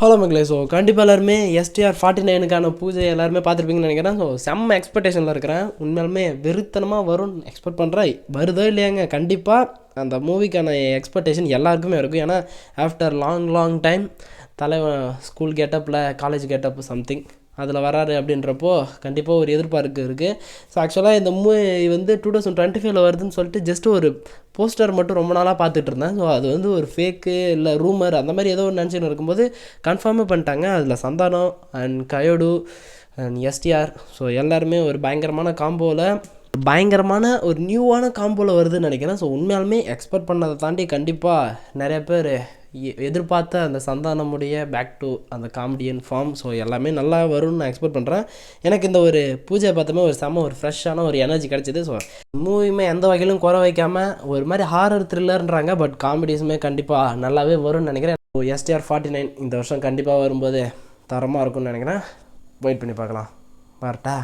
Hello மக்களே. So கண்டிப்பாக எல்லாருமே எஸ்டிஆர் 49க்கான பூஜை எல்லாருமே பார்த்துருப்பீங்கன்னு நினைக்கிறேன். ஸோ செம்ம எக்ஸ்பெக்டேஷனில் இருக்கிறேன். உண்மையாலுமே வெறித்தனமாக வரும்னு எக்ஸ்பெக்ட் பண்ணுறேன். வருதோ இல்லையாங்க, கண்டிப்பாக அந்த மூவிக்கான எக்ஸ்பெக்டேஷன் எல்லாருக்குமே இருக்கும். ஏன்னா ஆஃப்டர் லாங் டைம் தலைவன் ஸ்கூல் கெட்டப்பில் காலேஜ் கெட்டப் சம்திங் அதில் வராரு அப்படின்றப்போ கண்டிப்பாக ஒரு எதிர்பார்ப்பு இருக்குது. ஸோ ஆக்சுவலாக இந்த மூவி வந்து 2025 வருதுன்னு சொல்லிட்டு ஜஸ்ட் ஒரு போஸ்டர் மட்டும் ரொம்ப நாளாக பார்த்துட்டு இருந்தேன். ஸோ அது வந்து ஒரு ஃபேக்கு இல்லை ரூமர் அந்த மாதிரி ஏதோ ஒன்று நினச்சின்னு இருக்கும்போது கன்ஃபார்மே பண்ணிட்டாங்க. அதில் சந்தானம் அண்ட் கயோடு அண்ட் எஸ்டிஆர் ஸோ எல்லாருமே ஒரு பயங்கரமான ஒரு நியூவான காம்போவில் வருதுன்னு நினைக்கிறேன். ஸோ உண்மையாலுமே எக்ஸ்பெக்ட் பண்ணதை தாண்டி கண்டிப்பாக நிறைய பேர் எதிர்பார்த்த அந்த சந்தானமுடைய பேக் டு அந்த காமெடியன் ஃபார்ம் ஸோ எல்லாமே நல்லா வரும்னு நான் எக்ஸ்பெக்ட் பண்ணுறேன். எனக்கு இந்த ஒரு பூஜை பார்த்தோமே ஒரு ஃப்ரெஷ்ஷான ஒரு எனர்ஜி கிடச்சிது. ஸோ மூவியுமே எந்த வகையிலும் குறை வைக்காமல் ஒரு மாதிரி ஹாரர் த்ரில்லர்ன்றாங்க, பட் காமெடிஸுமே கண்டிப்பாக நல்லாவே வரும்னு நினைக்கிறேன். எஸ்டிஆர் 49 இந்த வருஷம் கண்டிப்பாக வரும்போது தரமாக இருக்கும்னு நினைக்கிறேன். வெயிட் பண்ணி பார்க்கலாம். வரட்டா.